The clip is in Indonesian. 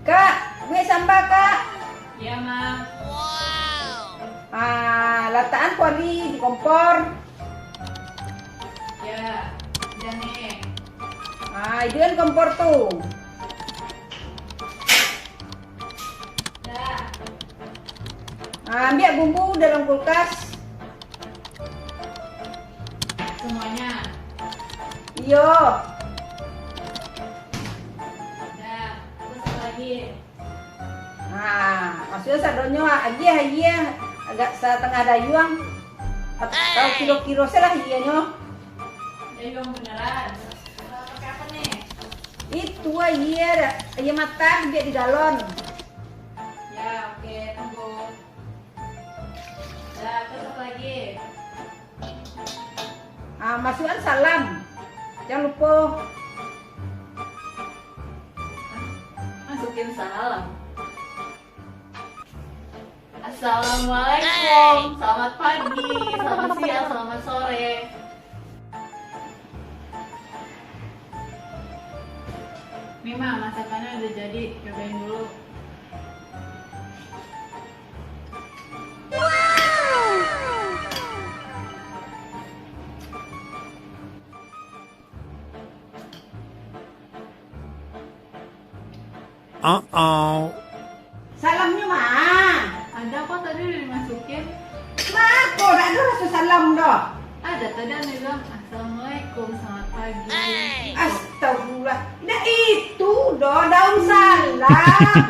Kak, gue sambal kak. Iya, Ma. Lataan kuali di kompor. Ya, udah nih. Itu kan kompor tuh. Udah. Ambil bumbu dalam kulkas. Semuanya. Iyo. Udah. Terus apa lagi? Maksudnya sadonyo aja agak setengah dayuang. Atau kilo-kilo lah iya nyo. Dayung beneran. Pakai apa nih? Itu aja matang biar di galon. Ya, oke, tunggu. Udah, terus apa lagi? Masukkan salam. Jangan lupa. Masukin salam. Assalamualaikum. Selamat pagi, selamat siang, selamat sore. Nih, Ma, masakannya udah jadi. Cobain dulu. Salamnya mah. Ada kok tadi udah dimasukin. Kok ada rasa salam dah. Ada tadi Anda bilang Assalamualaikum, selamat pagi. Astagfirullah. Nah itu doh daun salam.